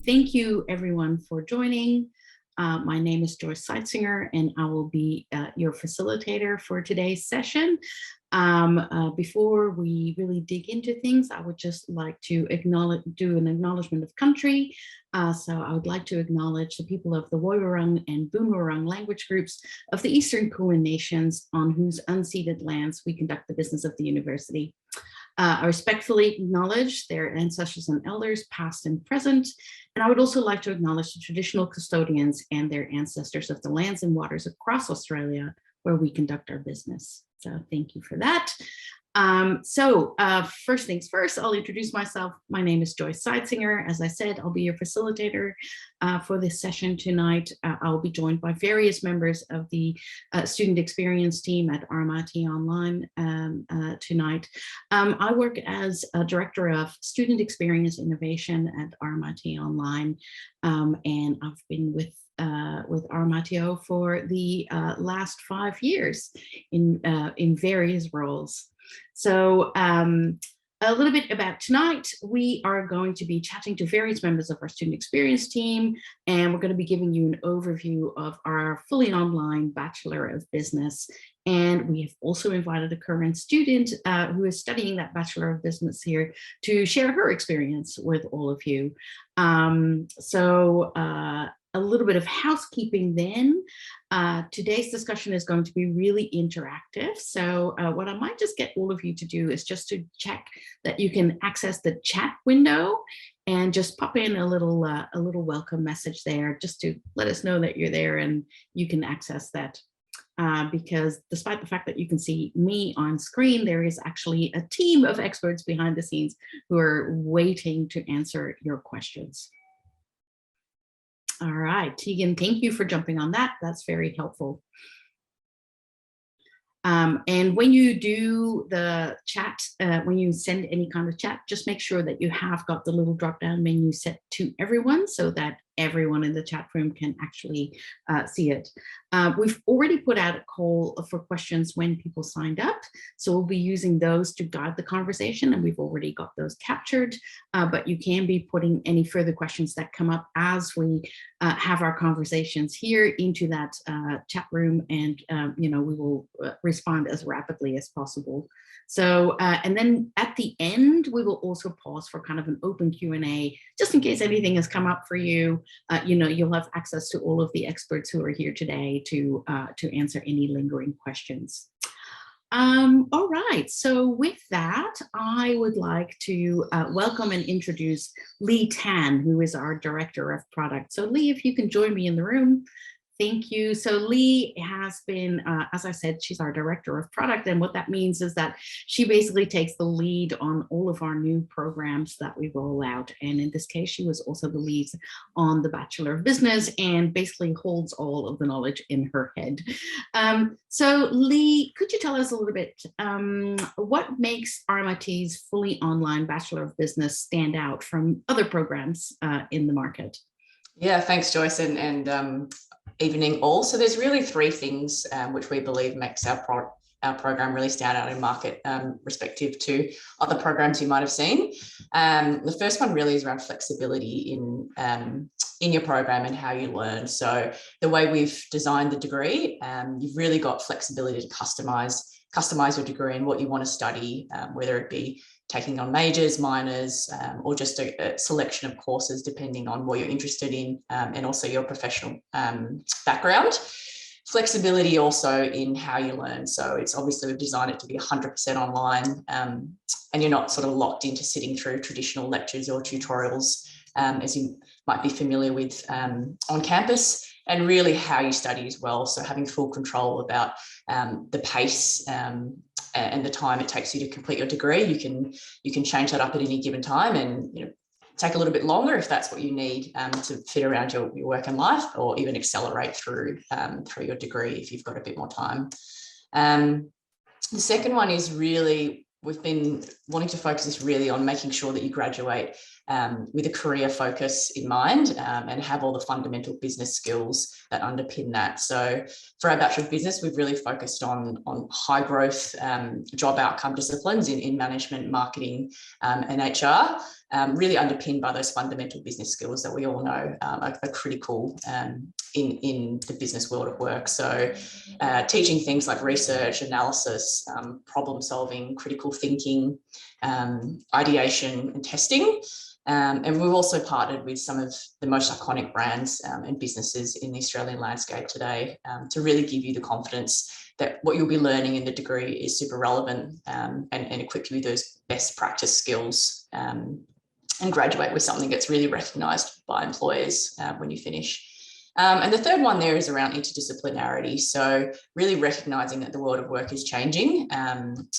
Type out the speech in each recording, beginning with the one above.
Thank you everyone for joining. My name is Joyce Seltzinger and I will be your facilitator for today's session. Before we really dig into things, I would just like to do an acknowledgement of country. So I would like to acknowledge the people of the Woiwurrung and Boonwurrung language groups of the Eastern Kulin Nations, on whose unceded lands we conduct the business of the university. I respectfully acknowledge their ancestors and elders, past and present, and I would also like to acknowledge the traditional custodians and their ancestors of the lands and waters across Australia where we conduct our business. So thank you for that. First things first, I'll introduce myself. My name is Joyce Seltzinger. As I said, I'll be your facilitator for this session tonight. I'll be joined by various members of the student experience team at RMIT Online tonight. I work as a director of student experience innovation at RMIT Online, and I've been with RMITO for the last 5 years in various roles. So a little bit about tonight, we are going to be chatting to various members of our student experience team, and we're going to be giving you an overview of our fully online Bachelor of Business. And we have also invited a current student who is studying that Bachelor of Business here to share her experience with all of you. A little bit of housekeeping then. Today's discussion is going to be really interactive. So what I might just get all of you to do is just to check that you can access the chat window and just pop in a little welcome message there, just to let us know that you're there and you can access that. Because despite the fact that you can see me on screen, there is actually a team of experts behind the scenes who are waiting to answer your questions. All right, Tegan, thank you for jumping on that. That's very helpful. And when you do the chat, when you send any kind of chat, just make sure that you have got the little drop-down menu set to everyone so that everyone in the chat room can actually see it. We've already put out a call for questions when people signed up, so we'll be using those to guide the conversation, and we've already got those captured, but you can be putting any further questions that come up as we have our conversations here into that chat room, and we will respond as rapidly as possible. So, and then at the end, we will also pause for kind of an open Q&A, just in case anything has come up for you. You'll have access to all of the experts who are here today to answer any lingering questions. All right, so with that, I would like to welcome and introduce Lee Tan, who is our Director of Product. So Lee, if you can join me in the room. Thank you. So Lee has been, as I said, she's our Director of Product. And what that means is that she basically takes the lead on all of our new programs that we roll out. And in this case, she was also the lead on the Bachelor of Business and basically holds all of the knowledge in her head. So Lee, could you tell us a little bit what makes RMIT's fully online Bachelor of Business stand out from other programs in the market? Yeah, thanks, Joyce, and evening all. So there's really three things which we believe makes our program really stand out in market respective to other programs you might have seen. The first one really is around flexibility in your program and how you learn. So the way we've designed the degree, you've really got flexibility to customize your degree and what you want to study, whether it be taking on majors, minors, or just a selection of courses depending on what you're interested in and also your professional background. Flexibility also in how you learn. So it's obviously we've designed it to be 100% online, and you're not sort of locked into sitting through traditional lectures or tutorials as you might be familiar with on campus, and really how you study as well. So having full control about the pace and the time it takes you to complete your degree. You can change that up at any given time and take a little bit longer if that's what you need to fit around your work and life, or even accelerate through your degree if you've got a bit more time. The second one is really, we've been wanting to focus this really on making sure that you graduate with a career focus in mind and have all the fundamental business skills that underpin that. So for our Bachelor of Business, we've really focused on high growth job outcome disciplines in management, marketing and HR. really underpinned by those fundamental business skills that we all know are critical in the business world of work. So teaching things like research, analysis, problem solving, critical thinking, ideation and testing. And we've also partnered with some of the most iconic brands and businesses in the Australian landscape today to really give you the confidence that what you'll be learning in the degree is super relevant and equip you with those best practice skills and graduate with something that's really recognised by employers when you finish. And the third one there is around interdisciplinarity. So really recognising that the world of work is changing.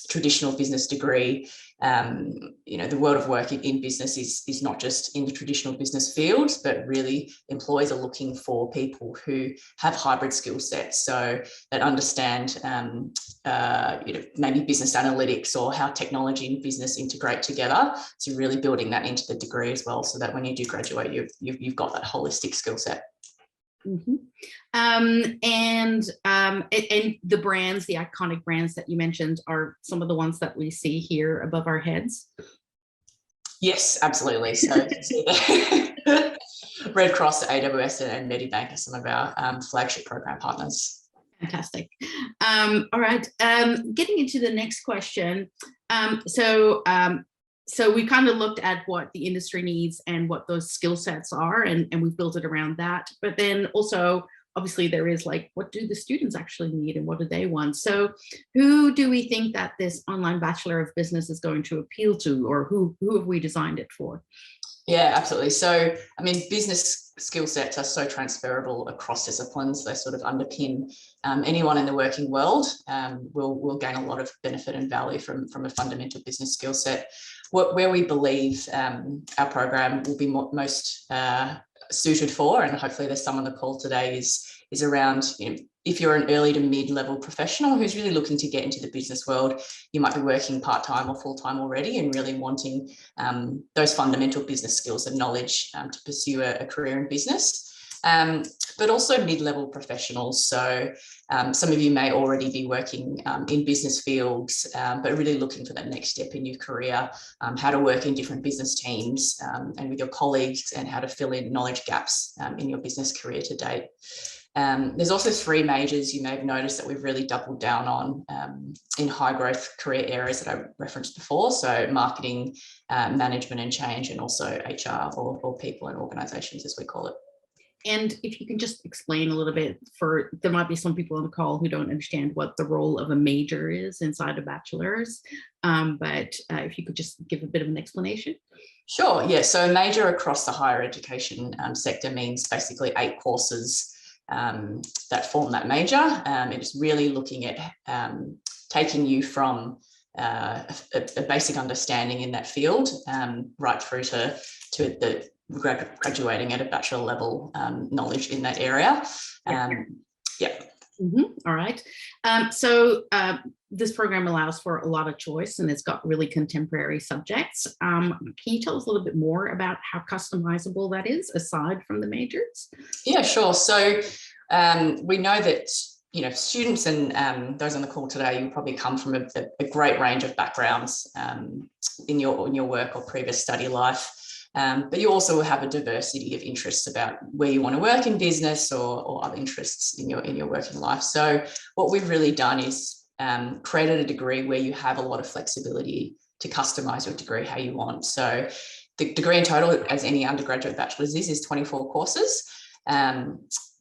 Traditional business degree, the world of work in business is not just in the traditional business field, but really employers are looking for people who have hybrid skill sets. So that understand, maybe business analytics or how technology and business integrate together. So really building that into the degree as well, so that when you do graduate, you've got that holistic skill set. Mm-hmm. And the brands, the iconic brands that you mentioned, are some of the ones that we see here above our heads. Yes, absolutely. So Red Cross, AWS, and Medibank are some of our flagship program partners. Fantastic. All right. Getting into the next question. So we kind of looked at what the industry needs and what those skill sets are, and we've built it around that. But then also, obviously, there is like, what do the students actually need and what do they want? So who do we think that this online Bachelor of Business is going to appeal to, or who have we designed it for? Yeah, absolutely. So, I mean, business skill sets are so transferable across disciplines. They sort of underpin anyone in the working world will gain a lot of benefit and value from a fundamental business skill set. Where we believe our program will be most suited for, and hopefully there's some on the call today, is around, if you're an early to mid-level professional who's really looking to get into the business world, you might be working part-time or full-time already and really wanting those fundamental business skills and knowledge to pursue a career in business. But also mid-level professionals. So some of you may already be working in business fields, but really looking for that next step in your career, how to work in different business teams and with your colleagues, and how to fill in knowledge gaps in your business career to date. There's also 3 majors you may have noticed that we've really doubled down on in high growth career areas that I referenced before. So marketing, management and change, and also HR or people and organisations, as we call it. And if you can just explain a little bit, there might be some people on the call who don't understand what the role of a major is inside a bachelor's, but if you could just give a bit of an explanation. Sure, yeah. So a major across the higher education sector means basically 8 courses that form that major. It's really looking at taking you from a basic understanding in that field right through to the graduating at a bachelor level knowledge in that area. Yeah. Mm-hmm. All right. So this program allows for a lot of choice, and it's got really contemporary subjects. Can you tell us a little bit more about how customizable that is, aside from the majors? Yeah, sure. So we know that students and those on the call today, you probably come from a great range of backgrounds in your work or previous study life. But you also have a diversity of interests about where you want to work in business or other interests in your working life. So what we've really done is created a degree where you have a lot of flexibility to customise your degree how you want. So the degree in total, as any undergraduate bachelor's is 24 courses.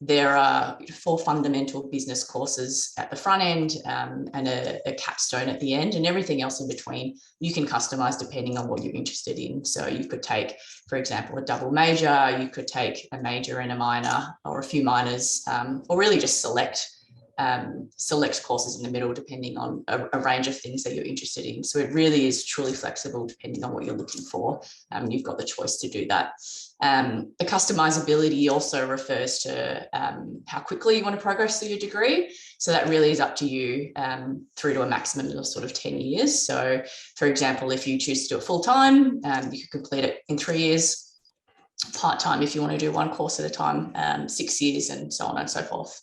There are 4 fundamental business courses at the front end and a capstone at the end, and everything else in between you can customize depending on what you're interested in. So you could take, for example, a double major, you could take a major and a minor, or a few minors, or really just select courses in the middle depending on a range of things that you're interested in. So it really is truly flexible depending on what you're looking for. You've got the choice to do that. The customizability also refers to how quickly you want to progress through your degree. So that really is up to you through to a maximum of sort of 10 years. So for example, if you choose to do it full time, you could complete it in 3 years. Part-time, if you want to do 1 course at a time, 6 years, and so on and so forth.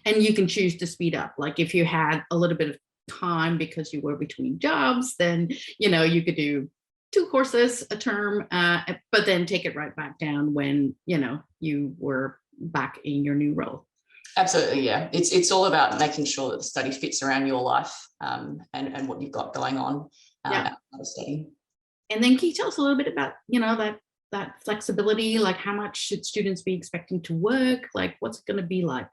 And you can choose to speed up. Like if you had a little bit of time because you were between jobs, then you could do 2 courses a term, but then take it right back down when, you were back in your new role. Absolutely, yeah. It's all about making sure that the study fits around your life and what you've got going on outside of studying. And then can you tell us a little bit about, that flexibility, like how much should students be expecting to work? Like what's it going to be like?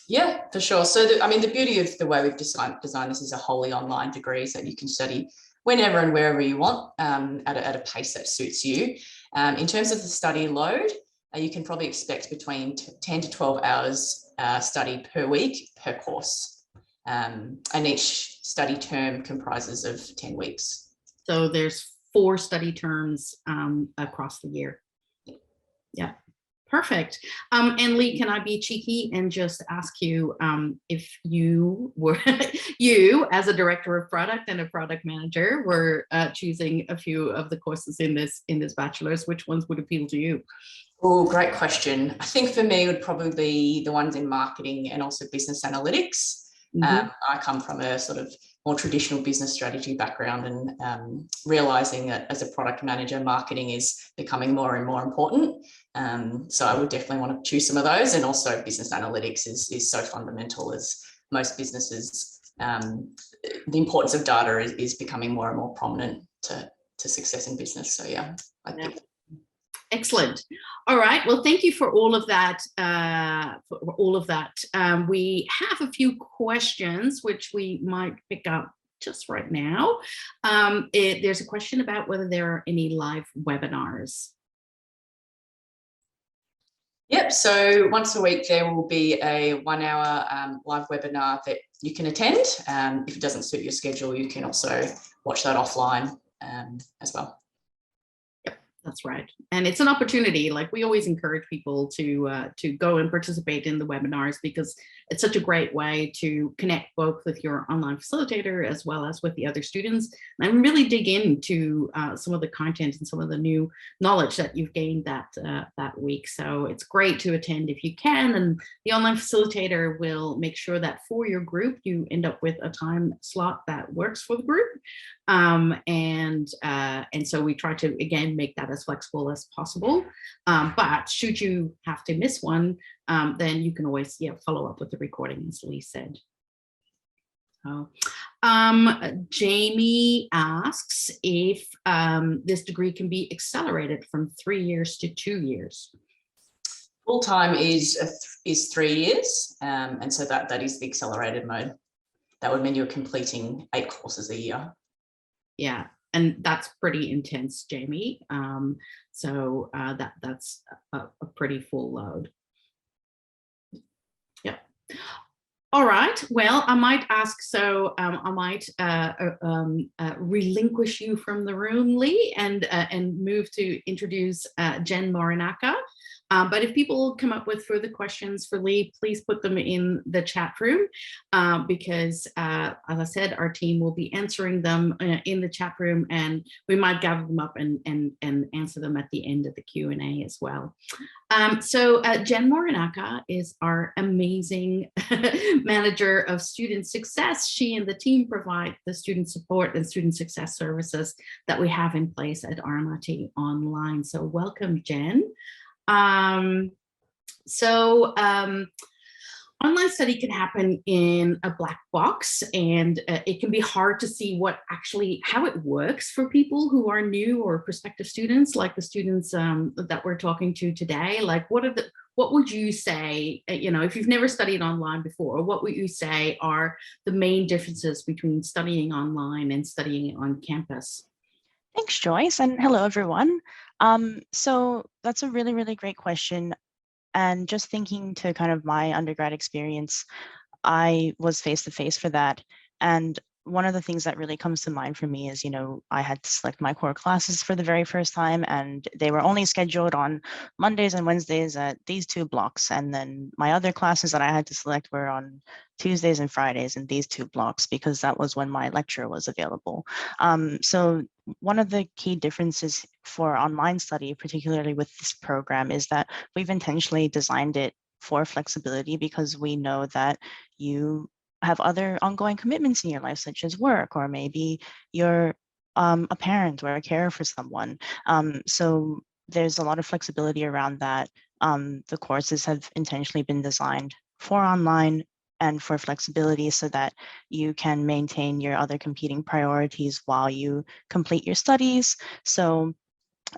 Yeah, for sure. So, the beauty of the way we've designed this is a wholly online degree, so you can study whenever and wherever you want at a pace that suits you. In terms of the study load, you can probably expect between 10 to 12 hours study per week per course. And each study term comprises of 10 weeks. So there's 4 study terms across the year. Yeah. Perfect. And Lee, can I be cheeky and just ask you if you were, you as a director of product and a product manager were choosing a few of the courses in this bachelor's, which ones would appeal to you? Oh, great question. I think for me it would probably be the ones in marketing and also business analytics. I come from a sort of more traditional business strategy background, and realizing that as a product manager, marketing is becoming more and more important. So I would definitely want to choose some of those. And also business analytics is so fundamental, as most businesses, the importance of data is becoming more and more prominent to success in business. So yeah, I think. Excellent. All right. Well, thank you for all of that. We have a few questions which we might pick up just right now. There's a question about whether there are any live webinars. Yep. So once a week there will be a 1-hour live webinar that you can attend. If it doesn't suit your schedule, you can also watch that offline as well. That's right. And it's an opportunity. Like we always encourage people to go and participate in the webinars, because it's such a great way to connect both with your online facilitator as well as with the other students, and really dig into some of the content and some of the new knowledge that you've gained that week. So it's great to attend if you can, and the online facilitator will make sure that for your group you end up with a time slot that works for the group. And so we try to, again, make that as flexible as possible. But should you have to miss one, then you can always follow up with the recording, as Lee said. So, Jamie asks if this degree can be accelerated from 3 years to 2 years. Full time is 3 years, and so that is the accelerated mode. That would mean you're completing 8 courses a year. Yeah, and that's pretty intense, Jamie. So that's a pretty full load. Yeah. All right. Well, I might ask. So I might relinquish you from the room, Lee, and move to introduce Jenn Morinaka. But if people come up with further questions for Lee, please put them in the chat room, because as I said, our team will be answering them in the chat room, and we might gather them up and answer them at the end of the Q&A as well. So Jenn Morinaka is our amazing manager of student success. She and the team provide the student support and student success services that we have in place at RMIT Online. So welcome, Jenn. Online study can happen in a black box, and it can be hard to see how it works for people who are new or prospective students, like the students that we're talking to today. Like, what would you say, if you've never studied online before, what would you say are the main differences between studying online and studying on campus? Thanks, Joyce, and hello, everyone. So that's a really, really great question. And just thinking to kind of my undergrad experience, I was face-to-face for that. And one of the things that really comes to mind for me is, I had to select my core classes for the very first time, and they were only scheduled on Mondays and Wednesdays at these 2 blocks. And then my other classes that I had to select were on Tuesdays and Fridays in these 2 blocks, because that was when my lecture was available. So one of the key differences for online study, particularly with this program, is that we've intentionally designed it for flexibility, because we know that you have other ongoing commitments in your life, such as work, or maybe you're a parent or a carer for someone. So there's a lot of flexibility around that. The courses have intentionally been designed for online and for flexibility so that you can maintain your other competing priorities while you complete your studies. So,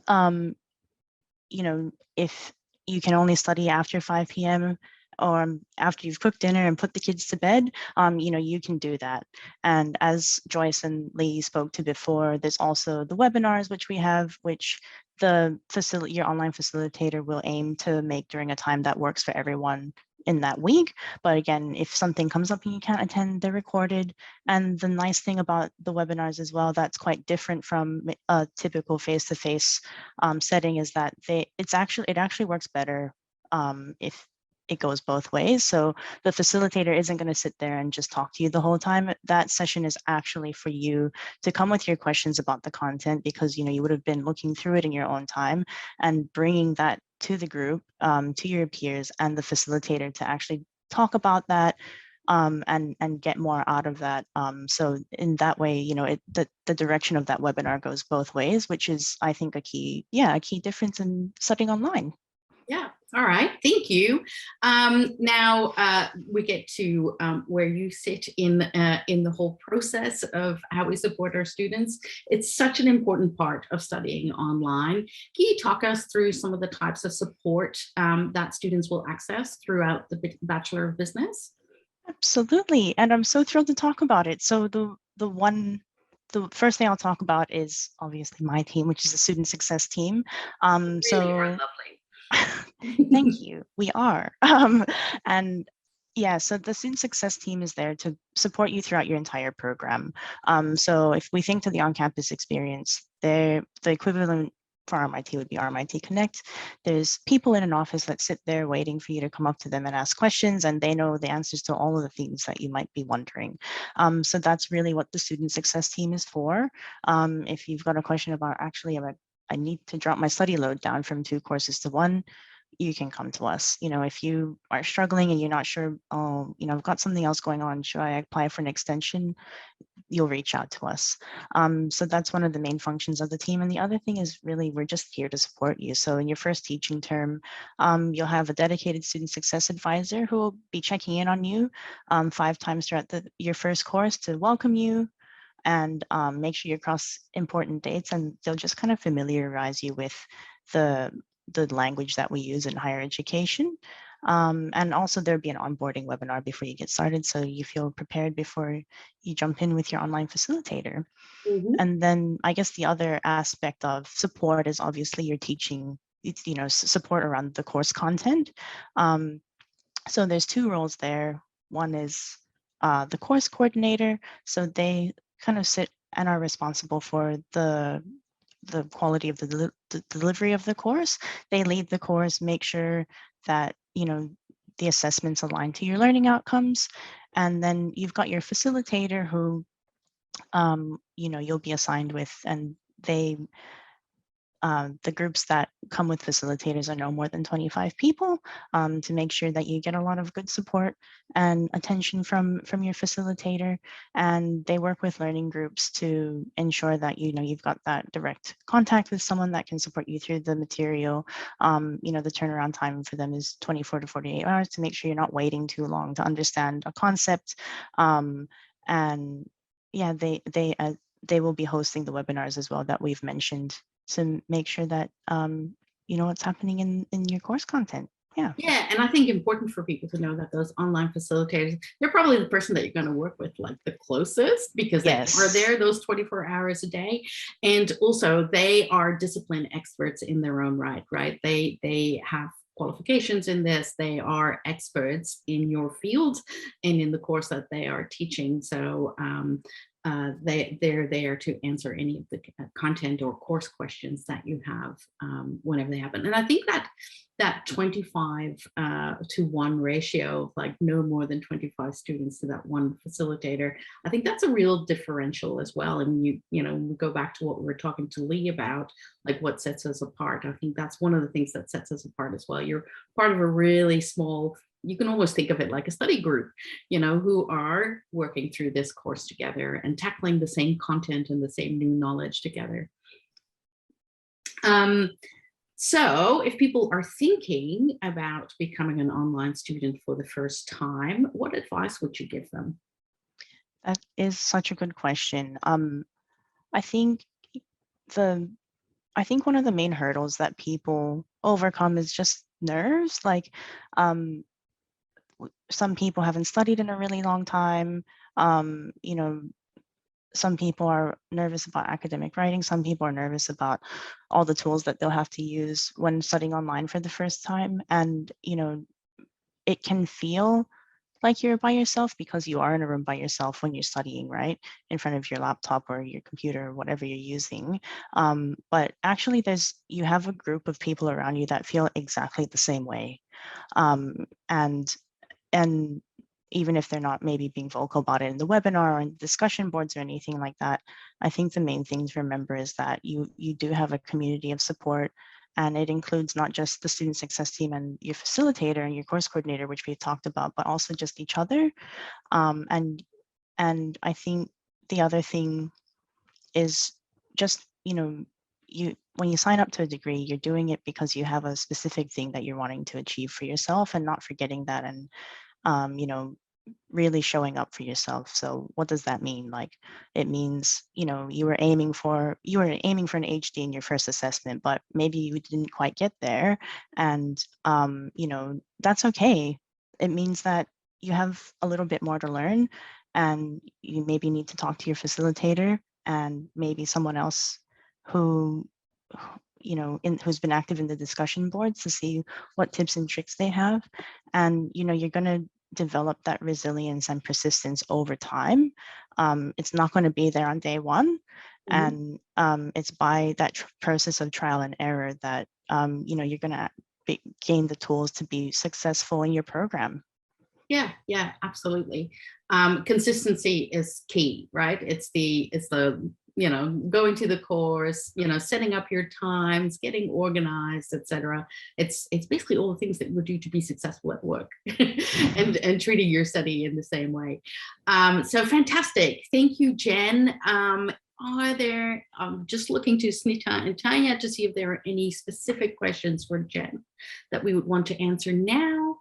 you know, if you can only study after 5 p.m. or after you've cooked dinner and put the kids to bed, you know, you can do that. And as Joyce and Lee spoke to before, there's also the webinars, which we have, which your online facilitator will aim to make during a time that works for everyone in that week. But again, if something comes up and you can't attend, they're recorded. And the nice thing about the webinars as well, that's quite different from a typical face-to-face setting, is that it actually works better if it goes both ways. So the facilitator isn't going to sit there and just talk to you the whole time. That session is actually for you to come with your questions about the content, because you know you would have been looking through it in your own time, and bringing that to the group, to your peers and the facilitator to actually talk about that and get more out of that. So in that way, you know, the direction of that webinar goes both ways, which is, I think, a key difference in studying online. Yeah. All right. Thank you. Now we get to where you sit in the whole process of how we support our students. It's such an important part of studying online. Can you talk us through some of the types of support that students will access throughout the Bachelor of Business? Absolutely. And I'm so thrilled to talk about it. So the first thing I'll talk about is obviously my team, which is the student success team. Really are lovely. Thank you. We are. And yeah, so the student success team is there to support you throughout your entire program. So if we think to the on-campus experience, the equivalent for RMIT would be RMIT Connect. There's people in an office that sit there waiting for you to come up to them and ask questions, and they know the answers to all of the things that you might be wondering. So that's really what the student success team is for. If you've got a question about I need to drop my study load down from 2 courses to 1, you can come to us. You know, if you are struggling and you're not sure, oh, you know, I've got something else going on, should I apply for an extension? You'll reach out to us. So that's one of the main functions of the team. And the other thing is really, we're just here to support you. So in your first teaching term, you'll have a dedicated student success advisor who will be checking in on you 5 times throughout your first course to welcome you and make sure you cross important dates, and they'll just kind of familiarize you with the language that we use in higher education. And also there'll be an onboarding webinar before you get started, so you feel prepared before you jump in with your online facilitator. Mm-hmm. And then I guess the other aspect of support is obviously your teaching, you know, support around the course content. So there's 2 roles there. One is the course coordinator. So they kind of sit and are responsible for the quality of the delivery of the course. They lead the course, make sure that, you know, the assessments align to your learning outcomes. And then you've got your facilitator who, you know, you'll be assigned with, and the groups that come with facilitators are no more than 25 people, to make sure that you get a lot of good support and attention from your facilitator. And they work with learning groups to ensure that, you know, you've got that direct contact with someone that can support you through the material. You know, the turnaround time for them is 24 to 48 hours to make sure you're not waiting too long to understand a concept. And yeah, they will be hosting the webinars as well that we've mentioned, to make sure that you know what's happening in your course content. Yeah, and I think important for people to know that those online facilitators, they're probably the person that you're going to work with like the closest, because they are there those 24 hours a day. And also they are discipline experts in their own right? They have qualifications in this. They are experts in your field and in the course that they are teaching. So they're there to answer any of the content or course questions that you have whenever they happen. And I think that 25 to 1 ratio, like no more than 25 students to that 1 facilitator, I think that's a real differential as well. And you know, we go back to what we were talking to Lee about, like what sets us apart. I think that's one of the things that sets us apart as well. You're part of a really small you can almost think of it like a study group, who are working through this course together and tackling the same content and the same new knowledge together. So if people are thinking about becoming an online student for the first time, what advice would you give them? That is such a good question. I think one of the main hurdles that people overcome is just nerves. Like, some people haven't studied in a really long time. Some people are nervous about academic writing. Some people are nervous about all the tools that they'll have to use when studying online for the first time. And, it can feel like you're by yourself because you are in a room by yourself when you're studying, right? In front of your laptop or your computer or whatever you're using. But actually you have a group of people around you that feel exactly the same way. And even if they're not maybe being vocal about it in the webinar or in discussion boards or anything like that, I think the main thing to remember is that you do have a community of support, and it includes not just the student success team and your facilitator and your course coordinator, which we've talked about, but also just each other. And I think the other thing is just, when you sign up to a degree, you're doing it because you have a specific thing that you're wanting to achieve for yourself, and not forgetting that, and really showing up for yourself. So what does that mean? Like, it means, you were aiming for an HD in your first assessment, but maybe you didn't quite get there. And, that's okay. It means that you have a little bit more to learn, and you maybe need to talk to your facilitator and maybe someone else who's been active in the discussion boards to see what tips and tricks they have. And, you're going to develop that resilience and persistence over time. It's not going to be there on day one. Mm-hmm. And it's by that process of trial and error that, you're going to gain the tools to be successful in your program. Yeah, absolutely. Consistency is key, right? It's the going to the course, setting up your times, getting organized, etc. It's basically all the things that you would do to be successful at work, and treating your study in the same way. So fantastic. Thank you, Jenn. Are there, just looking to Snita and Tanya to see if there are any specific questions for Jenn that we would want to answer now.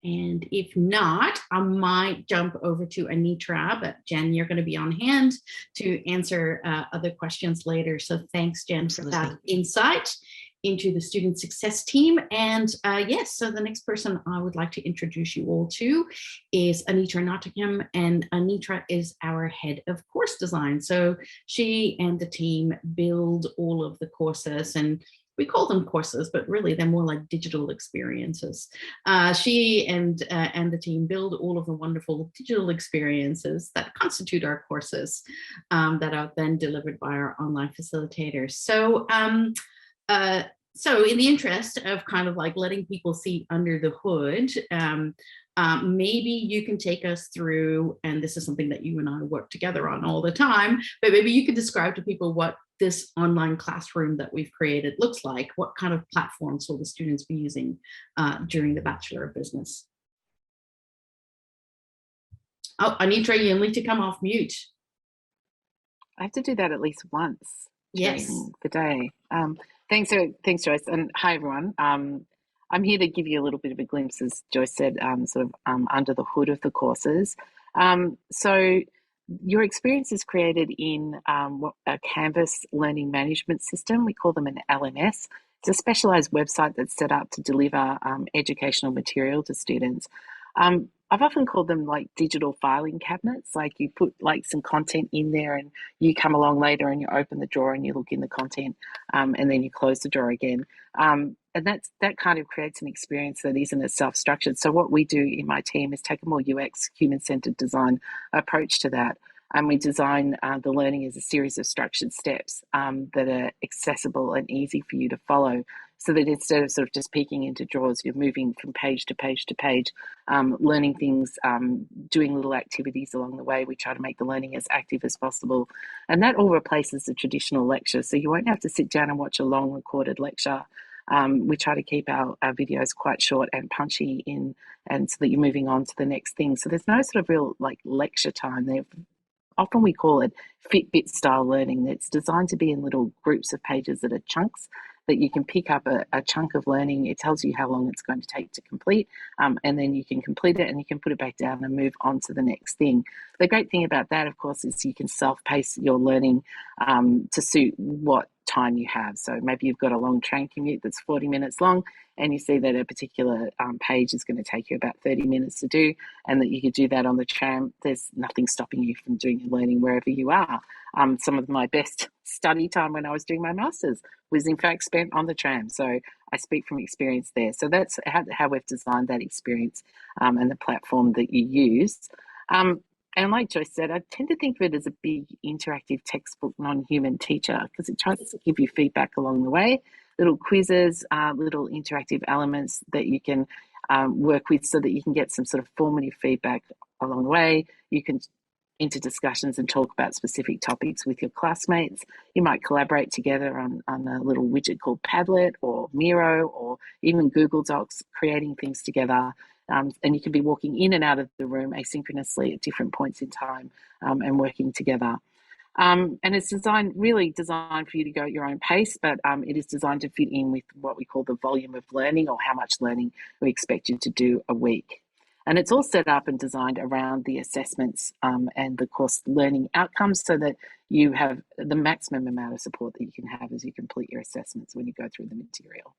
And if not, I might jump over to Anitra, but Jenn, you're going to be on hand to answer other questions later. So thanks, Jenn, for that insight into the student success team. And yes, so the next person I would like to introduce you all to is Anitra Nottingham, and Anitra is our head of course design. So she and the team build all of the courses, and we call them courses, but really they're more like digital experiences. She and the team build all of the wonderful digital experiences that constitute our courses, that are then delivered by our online facilitators. So, so in the interest of kind of like letting people see under the hood, maybe you can take us through, and this is something that you and I work together on all the time, but maybe you could describe to people what this online classroom that we've created looks like. What kind of platforms will the students be using during the Bachelor of Business? Oh, Anitra, you need to come off mute. I have to do that at least once. Yes. The day. Thanks, Joyce, and hi everyone. I'm here to give you a little bit of a glimpse, as Joyce said, under the hood of the courses. So your experience is created in a Canvas learning management system. We call them an LMS. It's a specialized website that's set up to deliver educational material to students. I've often called them like digital filing cabinets. Like you put like some content in there and you come along later and you open the drawer and you look in the content, and then you close the drawer again. And that kind of creates an experience that isn't as self-structured. So what we do in my team is take a more UX, human-centered design approach to that. And we design the learning as a series of structured steps that are accessible and easy for you to follow, so that instead of sort of just peeking into drawers, you're moving from page to page to page, learning things, doing little activities along the way. We try to make the learning as active as possible. And that all replaces the traditional lecture. So you won't have to sit down and watch a long recorded lecture. We try to keep our videos quite short and punchy and so that you're moving on to the next thing. So there's no sort of real like lecture time. Often we call it Fitbit style learning. It's designed to be in little groups of pages that are chunks that you can pick up a chunk of learning. It tells you how long it's going to take to complete, and then you can complete it and you can put it back down and move on to the next thing. The great thing about that, of course, is you can self-pace your learning to suit what time you have. So maybe you've got a long train commute that's 40 minutes long and you see that a particular page is going to take you about 30 minutes to do, and that you could do that on the tram. There's nothing stopping you from doing your learning wherever you are. Some of my best study time when I was doing my master's was in fact spent on the tram. So I speak from experience there. So that's how we've designed that experience and the platform that you use. And like Joyce said, I tend to think of it as a big interactive textbook non-human teacher, because it tries to give you feedback along the way, little quizzes, little interactive elements that you can work with so that you can get some sort of formative feedback along the way. You can enter discussions and talk about specific topics with your classmates. You might collaborate together on a little widget called Padlet or Miro or even Google Docs, creating things together. And you can be walking in and out of the room asynchronously at different points in time and working together. And it's really designed for you to go at your own pace, but it is designed to fit in with what we call the volume of learning, or how much learning we expect you to do a week. And it's all set up and designed around the assessments and the course learning outcomes, so that you have the maximum amount of support that you can have as you complete your assessments when you go through the material.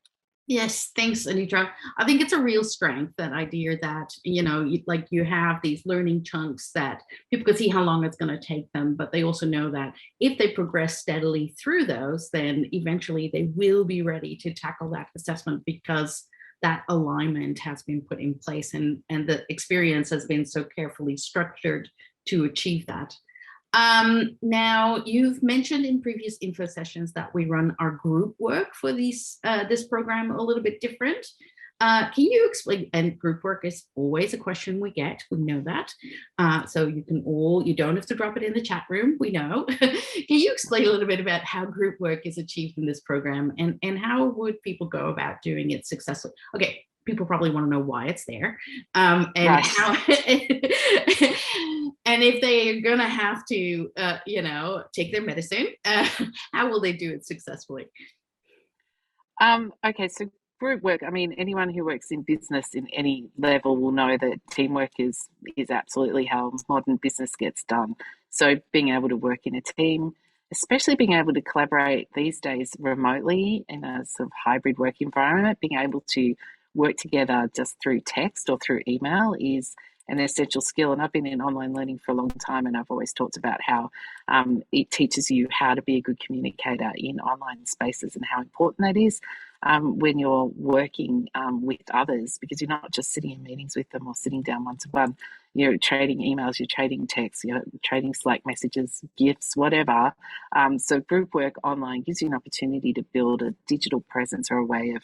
Yes, thanks, Anitra. I think it's a real strength, that idea that, you have these learning chunks that people can see how long it's going to take them, but they also know that if they progress steadily through those, then eventually they will be ready to tackle that assessment, because that alignment has been put in place and the experience has been so carefully structured to achieve that. Now, you've mentioned in previous info sessions that we run our group work for this program a little bit different. Can you explain, and group work is always a question we get, we know that. So you don't have to drop it in the chat room, we know. Can you explain a little bit about how group work is achieved in this program, and how would people go about doing it successfully? Okay, people probably want to know why it's there, and right. how, and if they're gonna have to, take their medicine, how will they do it successfully? Okay, so group work, I mean, anyone who works in business in any level will know that teamwork is absolutely how modern business gets done. So being able to work in a team, especially being able to collaborate these days remotely in a sort of hybrid work environment, being able to work together just through text or through email is an essential skill. And I've been in online learning for a long time, and I've always talked about how it teaches you how to be a good communicator in online spaces, and how important that is when you're working with others, because you're not just sitting in meetings with them or sitting down one-to-one. You're trading emails, you're trading texts, you're trading Slack messages, GIFs, whatever. So group work online gives you an opportunity to build a digital presence, or a way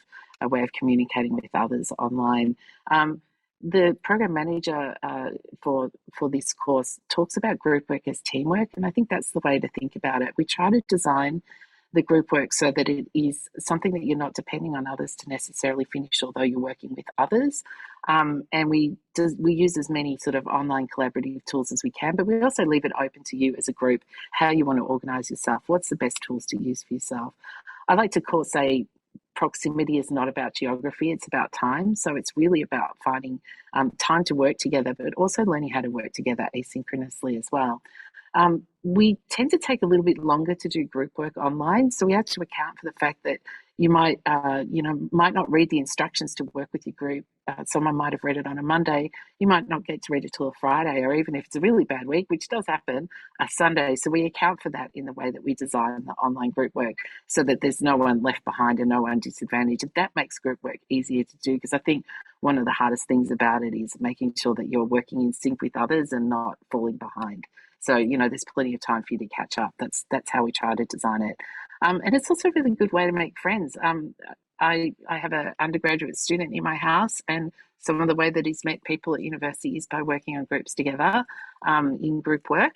of communicating with others online. The program manager for this course talks about group work as teamwork, and I think that's the way to think about it. We try to design the group work so that it is something that you're not depending on others to necessarily finish, although you're working with others. And we use as many sort of online collaborative tools as we can, but we also leave it open to you as a group, how you want to organise yourself, what's the best tools to use for yourself. I like to say proximity is not about geography, it's about time. So it's really about finding time to work together, but also learning how to work together asynchronously as well. We tend to take a little bit longer to do group work online, so we have to account for the fact that you might not read the instructions to work with your group. Someone might have read it on a Monday. You might not get to read it till a Friday, or even if it's a really bad week, which does happen, a Sunday. So we account for that in the way that we design the online group work, so that there's no one left behind and no one disadvantaged. And that makes group work easier to do, because I think one of the hardest things about it is making sure that you're working in sync with others and not falling behind. So, there's plenty of time for you to catch up. That's how we try to design it. And it's also a really good way to make friends. I have an undergraduate student in my house, and some of the way that he's met people at university is by working on groups together in group work.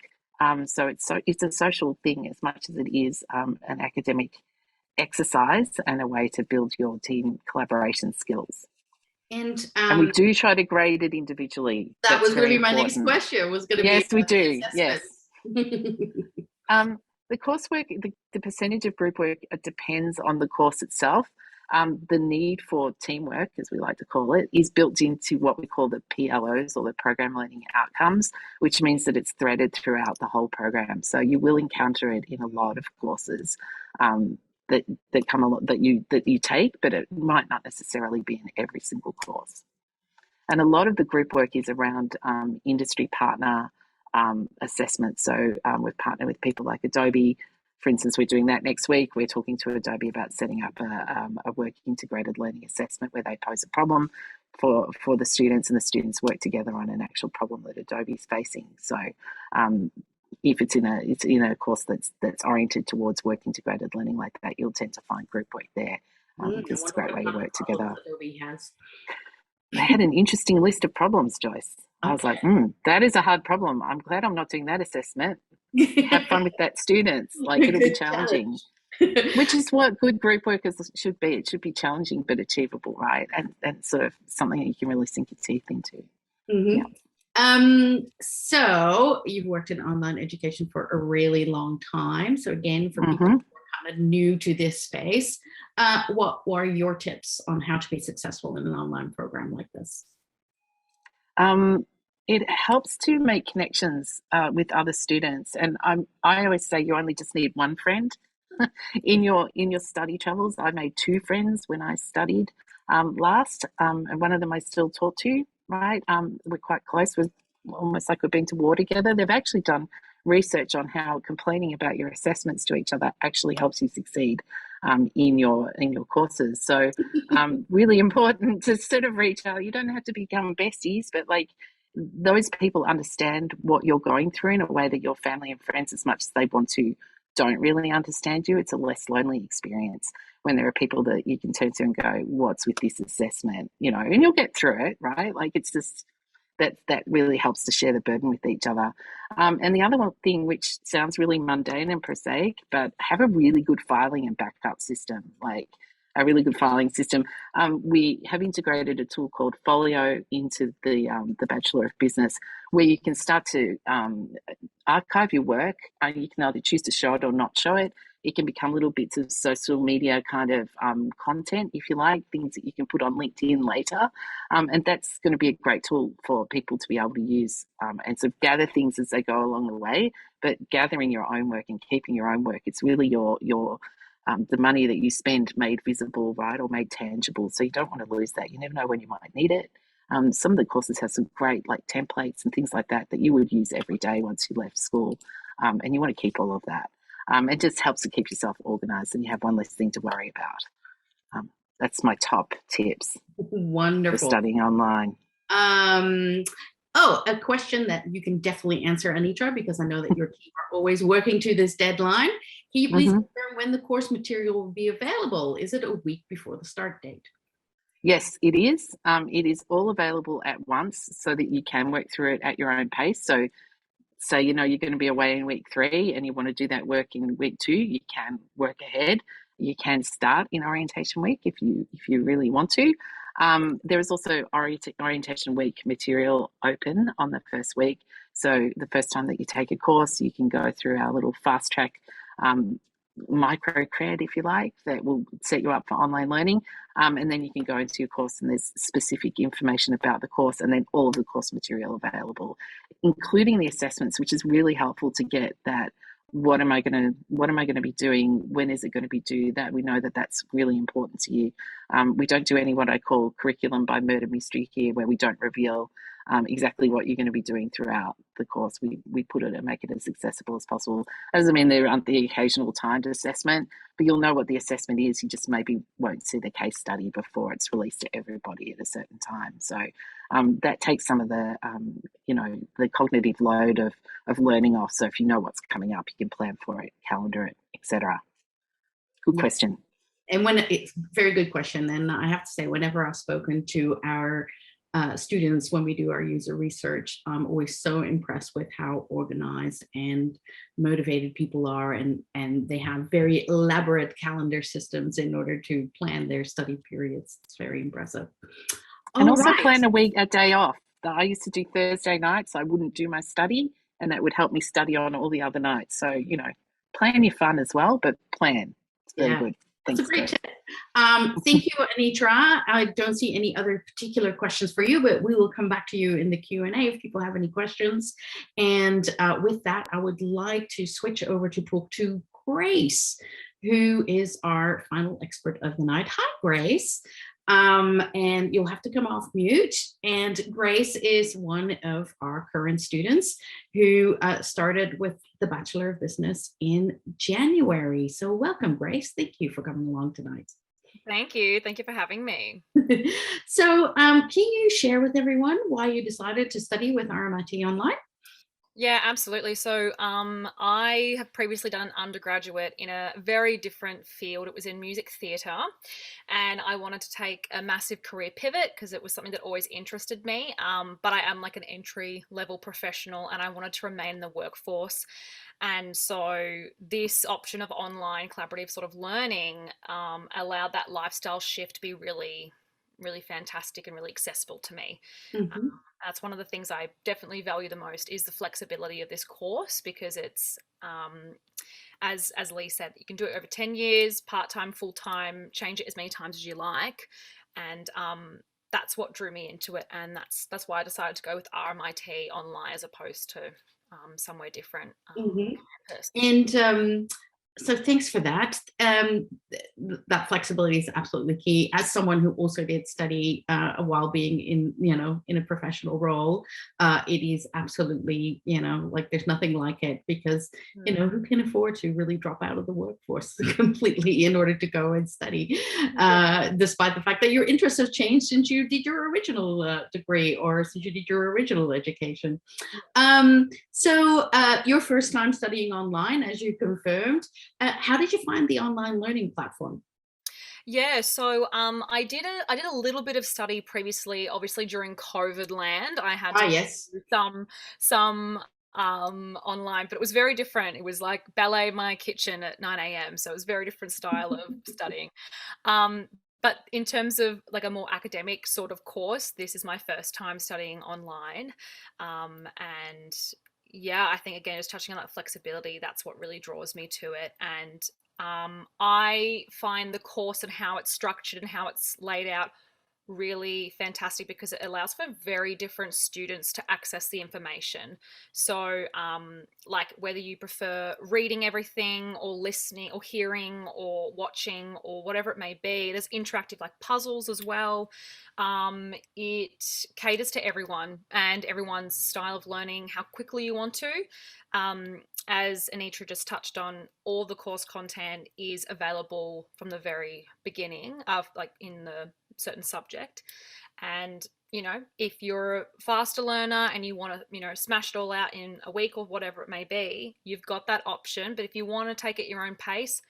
So it's a social thing as much as it is an academic exercise and a way to build your team collaboration skills. And we do try to grade it individually. That That's was going to be my important. next question. Was going to yes, be we do. Yes. The coursework, the percentage of group work, it depends on the course itself. The need for teamwork, as we like to call it, is built into what we call the PLOs, or the program learning outcomes, which means that it's threaded throughout the whole program. So you will encounter it in a lot of courses that come along, that you take, but it might not necessarily be in every single course. And a lot of the group work is around industry partner assessment. So we've partnered with people like Adobe. For instance, we're doing that next week. We're talking to Adobe about setting up a work integrated learning assessment where they pose a problem for the students, and the students work together on an actual problem that Adobe is facing. So if it's in a course that's oriented towards work integrated learning like that, you'll tend to find group work there because it's a great way to work together. Adobe has. They had an interesting list of problems, Joyce. Okay. I was like, that is a hard problem. I'm glad I'm not doing that assessment. Have fun with that, students. Like, it'll be challenging, which is what good group workers should be. It should be challenging but achievable, right? And sort of something that you can really sink your teeth into. Mm-hmm. Yeah. So you've worked in online education for a really long time. So again, for people who are kind of new to this space, what are your tips on how to be successful in an online program like this? It helps to make connections with other students, and I always say you only just need one friend in your study travels. I made 2 friends when I studied last, and one of them I still talk to. Right, we're quite close. We're almost like we've been to war together. They've actually done research on how complaining about your assessments to each other actually helps you succeed in your courses. So really important to sort of reach out. You don't have to become besties, but like, those people understand what you're going through in a way that your family and friends, as much as they want to, don't really understand you. It's a less lonely experience when there are people that you can turn to and go, what's with this assessment? And you'll get through it, right? Like, it's just that really helps to share the burden with each other. And the other one thing, which sounds really mundane and prosaic, but have a really good filing and backup system, like a really good filing system. We have integrated a tool called Folio into the Bachelor of Business, where you can start to archive your work. You can either choose to show it or not show it. It can become little bits of social media kind of content, if you like, things that you can put on LinkedIn later. And that's going to be a great tool for people to be able to use and sort of gather things as they go along the way. But gathering your own work and keeping your own work, it's really your the money that you spend made visible, right, or made tangible. So you don't want to lose that. You never know when you might need it. Some of the courses have some great like templates and things like that you would use every day once you left school. And you want to keep all of that. It just helps to keep yourself organized, and you have one less thing to worry about. That's my top tips. Wonderful. For studying online. A question that you can definitely answer, Anitra, because I know that your team are always working to this deadline. Can you please confirm when the course material will be available? Is it a week before the start date? Yes, it is. It is all available at once so that you can work through it at your own pace. So you're going to be away in week 3 and you want to do that work in week 2, you can work ahead. You can start in orientation week if you really want to. There is also orientation week material open on the first week. So the first time that you take a course, you can go through our little fast track micro cred, if you like, that will set you up for online learning. And then you can go into your course and there's specific information about the course and then all of the course material available, including the assessments, which is really helpful to get that. What am I going to be doing? When is it going to be due? That we know that that's really important to you. We don't do any what I call curriculum by murder mystery here, where we don't reveal exactly what you're going to be doing throughout the course. We put it and make it as accessible as possible. That doesn't mean there aren't the occasional timed assessment, but you'll know what the assessment is. You just maybe won't see the case study before it's released to everybody at a certain time. So that takes some of the the cognitive load of learning off. So if you know what's coming up, you can plan for it, calendar it, etc. Good question. And when it's very good question. And I have to say, whenever I've spoken to our students when we do our user research. I'm always so impressed with how organized and motivated people are, and they have very elaborate calendar systems in order to plan their study periods. It's very impressive. And All also right. plan a day off. I used to do Thursday nights. I wouldn't do my study, and that would help me study on all the other nights. So, plan your fun as well, but plan. It's very good. That's Thanks, a great Joyce. tip. Thank you, Anitra. I don't see any other particular questions for you, but we will come back to you in the Q&A if people have any questions. And with that, I would like to switch over to talk to Grace, who is our final expert of the night. Hi, Grace. And you'll have to come off mute. And Grace is one of our current students who started with the Bachelor of Business in January. So welcome, Grace. Thank you for coming along tonight. Thank you. Thank you for having me. So can you share with everyone why you decided to study with RMIT Online? Yeah, absolutely. So I have previously done an undergraduate in a very different field. It was in music theatre, and I wanted to take a massive career pivot because it was something that always interested me. But I am like an entry level professional, and I wanted to remain in the workforce. And so this option of online collaborative sort of learning allowed that lifestyle shift to be really, really fantastic and really accessible to me. Mm-hmm. That's one of the things I definitely value the most is the flexibility of this course, because it's, as Lee said, you can do it over 10 years, part-time, full-time, change it as many times as you like. And that's what drew me into it. And that's why I decided to go with RMIT Online as opposed to somewhere different. And so thanks for that. That flexibility is absolutely key. As someone who also did study while being in a professional role, it is absolutely, like there's nothing like it, because, who can afford to really drop out of the workforce completely in order to go and study, despite the fact that your interests have changed since you did your original degree or since you did your original education. So your first time studying online, as you confirmed, how did you find the online learning platform? Yeah, so I did a little bit of study previously, obviously during COVID land. I had to do some online, but it was very different. It was like ballet in my kitchen at 9 a.m. So it was a very different style of studying. But in terms of like a more academic sort of course, this is my first time studying online. And yeah, I think again, just touching on that flexibility, that's what really draws me to it. And I find the course and how it's structured and how it's laid out really fantastic, because it allows for very different students to access the information. So like whether you prefer reading everything or listening or hearing or watching or whatever it may be, there's interactive like puzzles as well. It caters to everyone and everyone's style of learning, how quickly you want to. As Anitra just touched on, all the course content is available from the very beginning of like in the certain subject. And if you're a faster learner and you want to smash it all out in a week or whatever it may be, you've got that option. But if you want to take it your own pace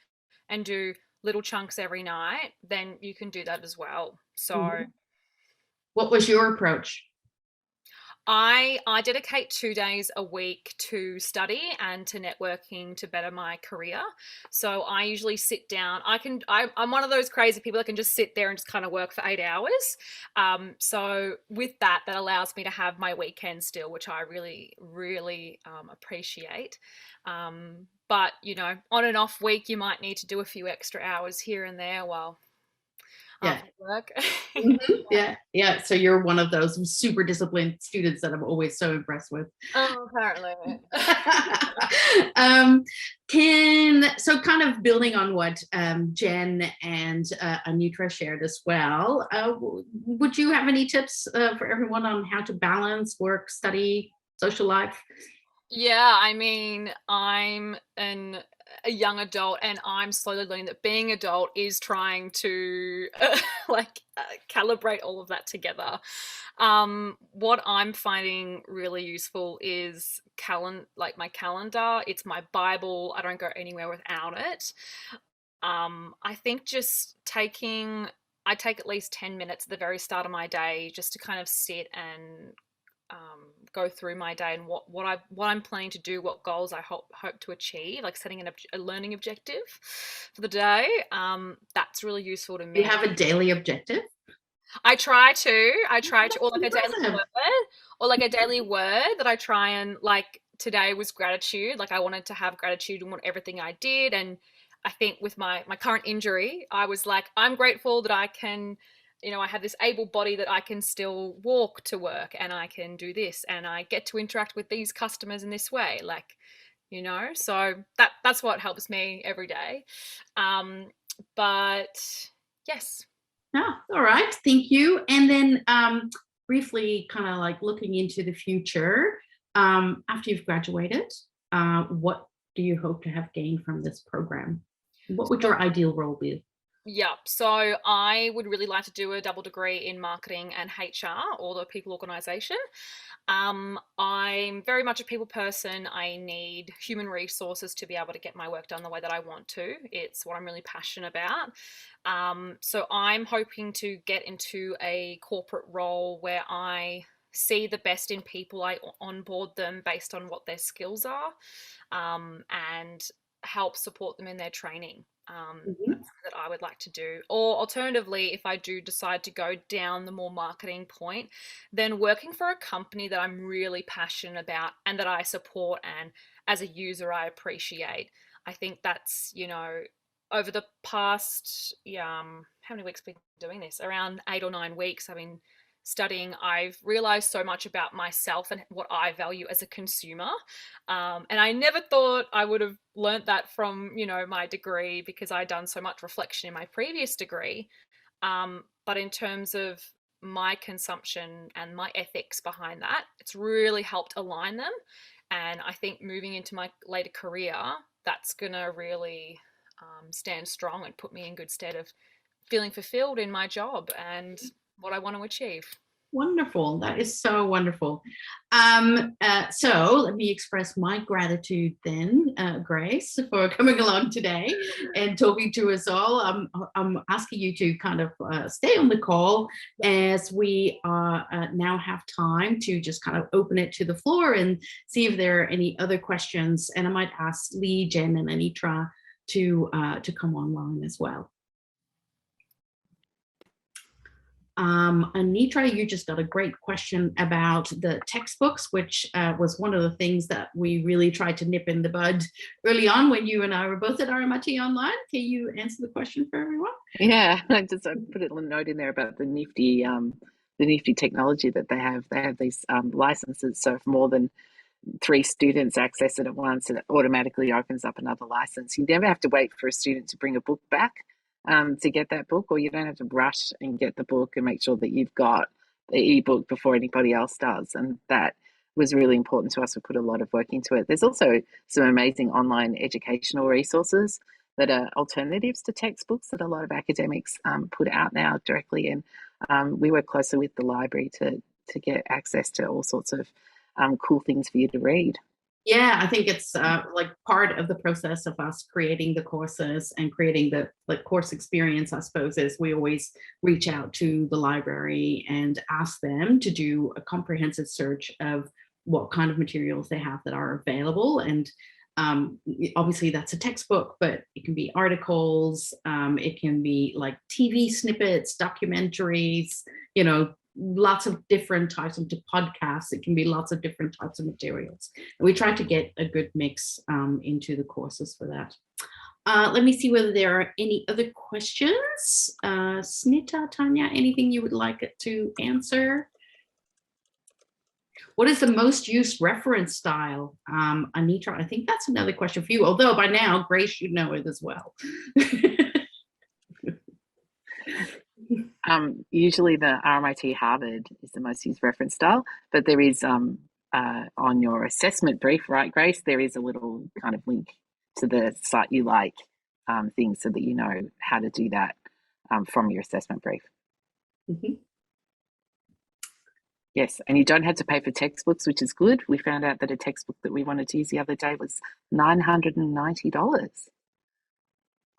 and do little chunks every night, then you can do that as well. So what was your approach? I dedicate 2 days a week to study and to networking to better my career. So I usually sit down. I'm one of those crazy people that can just sit there and just kind of work for 8 hours. So with that allows me to have my weekend still, which I really, really appreciate. But on and off week, you might need to do a few extra hours here and there while after work. Yeah. So you're one of those super disciplined students that I'm always so impressed with. Oh, apparently. So kind of building on what Jenn and Anitra shared as well, would you have any tips for everyone on how to balance work, study, social life? Yeah, I mean, I'm a young adult, and I'm slowly learning that being adult is trying to calibrate all of that together. What I'm finding really useful is my calendar. It's my Bible. I don't go anywhere without it. I think just taking I take at least 10 minutes at the very start of my day just to kind of sit and go through my day and what I'm planning to do, what goals I hope to achieve, like setting a learning objective for the day. That's really useful to me. You have a daily objective? I try to, or like a daily word that I try and, like, today was gratitude. Like, I wanted to have gratitude in everything I did. And I think with my current injury, I was like, I'm grateful that I can, I have this able body that I can still walk to work, and I can do this, and I get to interact with these customers in this way. Like, so that's what helps me every day. But yes. Oh, all right, thank you. And then briefly, kind of like looking into the future, after you've graduated, what do you hope to have gained from this program? What would your ideal role be? Yeah, so I would really like to do a double degree in marketing and HR, or the people organisation. I'm very much a people person. I need human resources to be able to get my work done the way that I want to. It's what I'm really passionate about. So I'm hoping to get into a corporate role where I see the best in people, I onboard them based on what their skills are, and help support them in their training. That's something that I would like to do. Or alternatively, if I do decide to go down the more marketing point, then working for a company that I'm really passionate about and that I support, and as a user I appreciate. I think that's, over the past, how many weeks have we been doing this? Around 8 or 9 weeks I've been studying. I've realized so much about myself and what I value as a consumer. And I never thought I would have learnt that from, my degree, because I'd done so much reflection in my previous degree. But in terms of my consumption and my ethics behind that, it's really helped align them. And I think moving into my later career, that's going to really stand strong and put me in good stead of feeling fulfilled in my job and what I want to achieve. Wonderful. That is so wonderful. So let me express my gratitude then, Grace, for coming along today and talking to us all. I'm asking you to kind of stay on the call as we now have time to just kind of open it to the floor and see if there are any other questions. And I might ask Lee, Jenn, and Anitra to come online as well. Anitra, you just got a great question about the textbooks, which was one of the things that we really tried to nip in the bud early on when you and I were both at RMIT Online. Can you answer the question for everyone? Yeah, I put a little note in there about the nifty technology that they have. They have these licenses, so if more than 3 students access it at once, it automatically opens up another license. You never have to wait for a student to bring a book back to get that book, or you don't have to rush and get the book and make sure that you've got the ebook before anybody else does. And that was really important to us. We put a lot of work into it. There's also some amazing online educational resources that are alternatives to textbooks that a lot of academics put out now directly. And we work closely with the library to get access to all sorts of cool things for you to read. Yeah, I think it's like part of the process of us creating the courses and creating the course experience, I suppose, is we always reach out to the library and ask them to do a comprehensive search of what kind of materials they have that are available. And obviously that's a textbook, but it can be articles, it can be like TV snippets, documentaries, lots of different types of podcasts. It can be lots of different types of materials. And we try to get a good mix into the courses for that. Let me see whether there are any other questions. Smita, Tanya, anything you would like to answer? What is the most used reference style? Anitra, I think that's another question for you, although by now Grace should know it as well. Usually the RMIT Harvard is the most used reference style, but there is on your assessment brief, right, Grace, there is a little kind of link to the site you like thing so that you know how to do that from your assessment brief. Mm-hmm. Yes, and you don't have to pay for textbooks, which is good. We found out that a textbook that we wanted to use the other day was $990.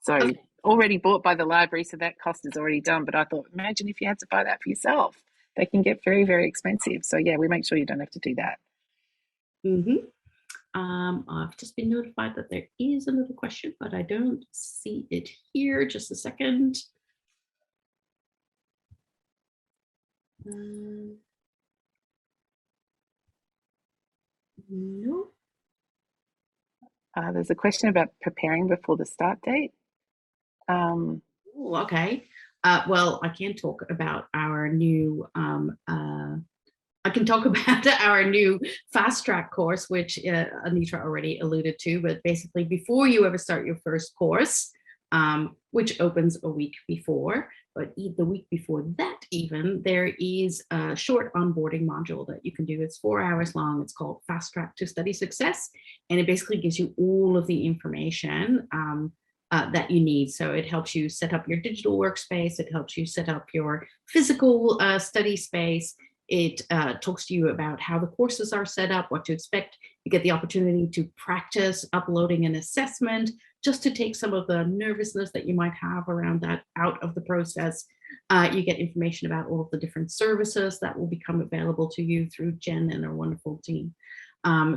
So already bought by the library, so that cost is already done. But I thought, imagine if you had to buy that for yourself. They can get very, very expensive. So yeah, we make sure you don't have to do that. Mm-hmm. I've just been notified that there is another question, but I don't see it here. Just a second. No. There's a question about preparing before the start date. Okay. Well, I can talk about our new I can talk about our new fast track course, which Anitra already alluded to, but basically before you ever start your first course, which opens a week before, but the week before that even, there is a short onboarding module that you can do. It's 4 hours long. It's called Fast Track to Study Success. And it basically gives you all of the information that you need. So it helps you set up your digital workspace. It helps you set up your physical study space. It talks to you about how the courses are set up, what to expect. You get the opportunity to practice uploading an assessment, just to take some of the nervousness that you might have around that out of the process. You get information about all of the different services that will become available to you through Jenn and her wonderful team.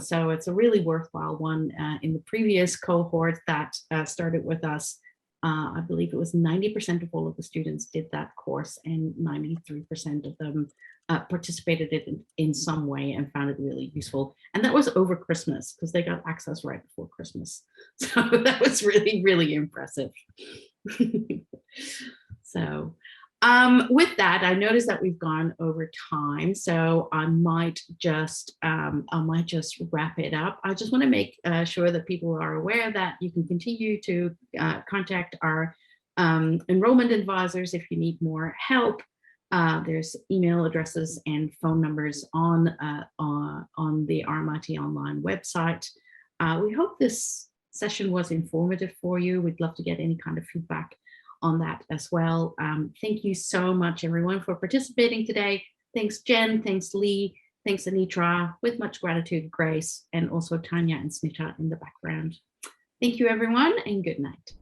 So it's a really worthwhile one. In the previous cohort that started with us, I believe it was 90% of all of the students did that course, and 93% of them participated in some way and found it really useful. And that was over Christmas, because they got access right before Christmas. So that was really, really impressive. So with that, I noticed that we've gone over time, so I might just wrap it up. I just want to make sure that people are aware that you can continue to contact our enrollment advisors if you need more help. There's email addresses and phone numbers on the RMIT Online website. We hope this session was informative for you. We'd love to get any kind of feedback on that as well. Thank you so much, everyone, for participating today. Thanks, Jenn. Thanks, Lee. Thanks, Anitra. With much gratitude, Grace, and also Tanya and Smita in the background. Thank you, everyone, and good night.